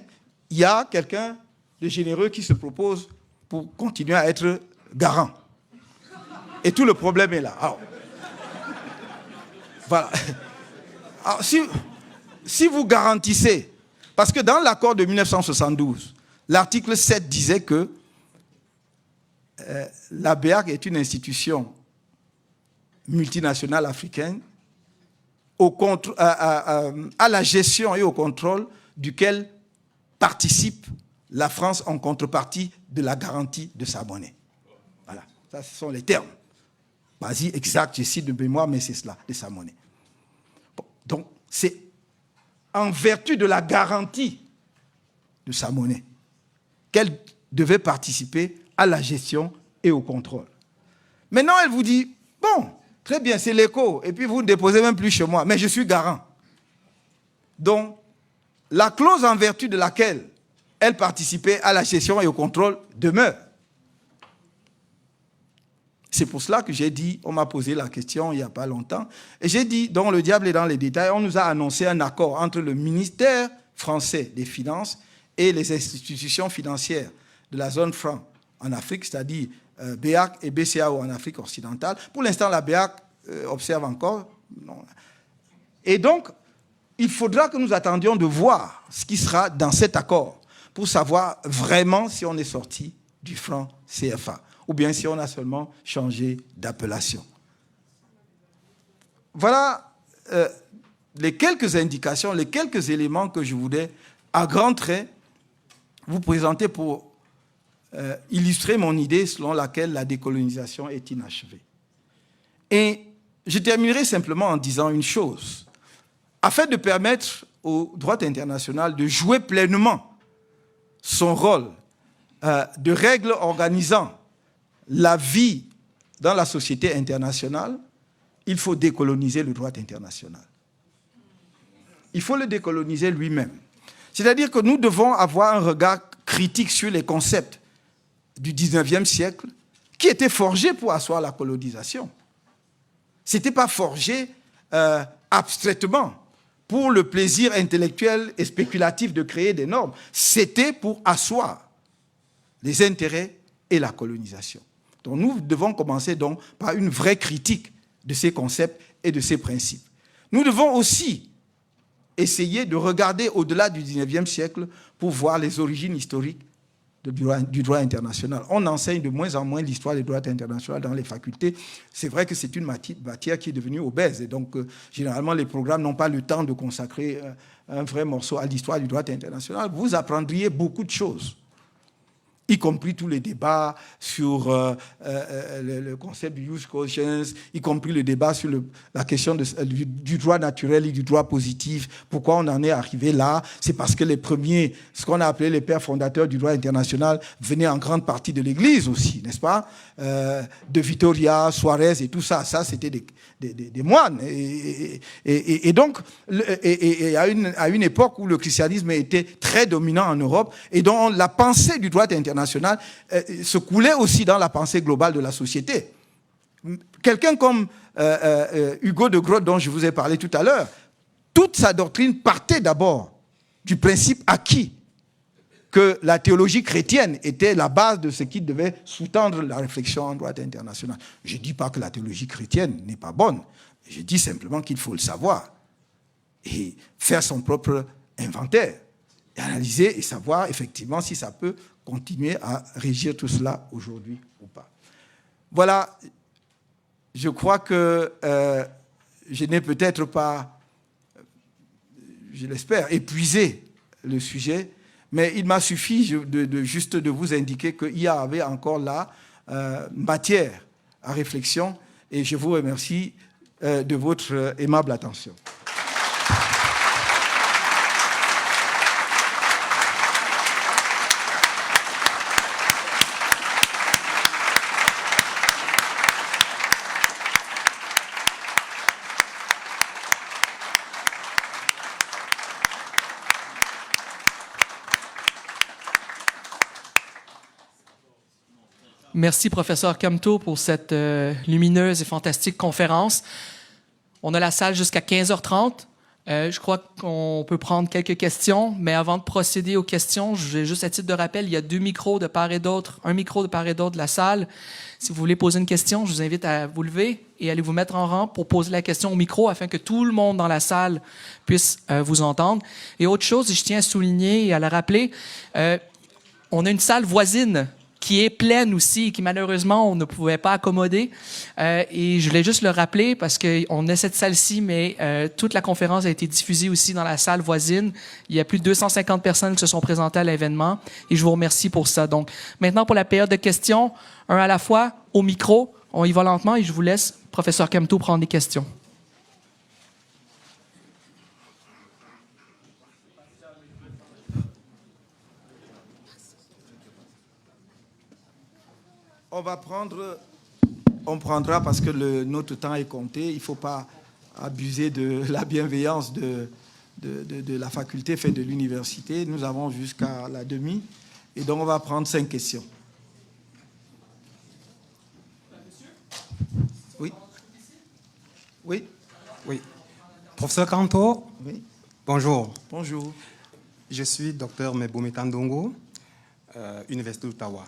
il y a quelqu'un de généreux qui se propose pour continuer à être garant. Et tout le problème est là. Alors, voilà. Alors, si vous garantissez, parce que dans l'accord de 1972, l'article 7 disait que la BEAC est une institution multinationale africaine à la gestion et au contrôle duquel participe la France en contrepartie de la garantie de sa monnaie. Voilà, ça ce sont les termes. Vas-y, exact, je cite de mémoire, mais c'est cela, de sa monnaie. Bon, donc, c'est en vertu de la garantie de sa monnaie qu'elle devait participer à la gestion et au contrôle. Maintenant, elle vous dit, bon, très bien, c'est l'écho, et puis vous ne déposez même plus chez moi, mais je suis garant. Donc, la clause en vertu de laquelle elle participait à la gestion et au contrôle demeure. C'est pour cela que j'ai dit, on m'a posé la question il n'y a pas longtemps, et j'ai dit, donc le diable est dans les détails, on nous a annoncé un accord entre le ministère français des Finances et les institutions financières de la zone franc en Afrique, c'est-à-dire BEAC et BCAO en Afrique occidentale. Pour l'instant, la BEAC observe encore. Non. Et donc, il faudra que nous attendions de voir ce qui sera dans cet accord pour savoir vraiment si on est sorti du franc CFA ou bien si on a seulement changé d'appellation. Voilà les quelques indications, les quelques éléments que je voulais, à grands traits, vous présenter pour illustrer mon idée selon laquelle la décolonisation est inachevée. Et je terminerai simplement en disant une chose. Afin de permettre au droit international de jouer pleinement son rôle de règle organisant la vie dans la société internationale, il faut décoloniser le droit international. Il faut le décoloniser lui-même. C'est-à-dire que nous devons avoir un regard critique sur les concepts du 19e siècle qui étaient forgés pour asseoir la colonisation. Ce n'était pas forgé abstraitement pour le plaisir intellectuel et spéculatif de créer des normes. C'était pour asseoir les intérêts et la colonisation. Donc nous devons commencer donc par une vraie critique de ces concepts et de ces principes. Nous devons aussi essayer de regarder au-delà du 19e siècle pour voir les origines historiques du droit international. On enseigne de moins en moins l'histoire du droit international dans les facultés. C'est vrai que c'est une matière qui est devenue obèse. Et donc, généralement, les programmes n'ont pas le temps de consacrer un vrai morceau à l'histoire du droit international. Vous apprendriez beaucoup de choses, y compris tous les débats sur le concept du jus consciens, y compris le débat sur la question du droit naturel et du droit positif. Pourquoi on en est arrivé là? C'est parce que les premiers, ce qu'on a appelé les pères fondateurs du droit international, venaient en grande partie de l'Église aussi, n'est-ce pas? De Vitoria, Suarez et tout ça. Ça, c'était des moines. Et donc, à une époque où le christianisme était très dominant en Europe et dont la pensée du droit international se coulait aussi dans la pensée globale de la société. Quelqu'un comme Hugo de Groot, dont je vous ai parlé tout à l'heure, toute sa doctrine partait d'abord du principe acquis que la théologie chrétienne était la base de ce qui devait sous-tendre la réflexion en droit international. Je ne dis pas que la théologie chrétienne n'est pas bonne, je dis simplement qu'il faut le savoir. et faire son propre inventaire, et analyser et savoir effectivement si ça peut continuer à régir tout cela aujourd'hui ou pas. Voilà, je crois que je n'ai peut-être pas, je l'espère, épuisé le sujet, mais il m'a suffi juste de vous indiquer qu'il y avait encore là matière à réflexion, et je vous remercie de votre aimable attention. Merci, professeur Camteau, pour cette lumineuse et fantastique conférence. On a la salle jusqu'à 15h30. Je crois qu'on peut prendre quelques questions, mais avant de procéder aux questions, j'ai juste à titre de rappel, il y a 2 micros de part et d'autre, un micro de part et d'autre de la salle. Si vous voulez poser une question, je vous invite à vous lever et aller vous mettre en rang pour poser la question au micro afin que tout le monde dans la salle puisse vous entendre. Et autre chose, je tiens à souligner et à le rappeler, on a une salle voisine qui est pleine aussi, qui malheureusement on ne pouvait pas accommoder. Et je voulais juste le rappeler parce qu'on a cette salle-ci, mais toute la conférence a été diffusée aussi dans la salle voisine. Il y a plus de 250 personnes qui se sont présentées à l'événement et je vous remercie pour ça. Donc maintenant pour la période de questions, un à la fois, au micro, on y va lentement et je vous laisse, professeur Camteau, prendre des questions. On prendra parce que notre temps est compté. Il ne faut pas abuser de la bienveillance de la faculté, fait de l'université. Nous avons jusqu'à la demi. Et donc, on va prendre 5 questions. Oui. Oui. Oui. Professeur Camteau, Oui. bonjour. Bonjour. Je suis Dr Meboumi Tandongo, Université d'Ottawa.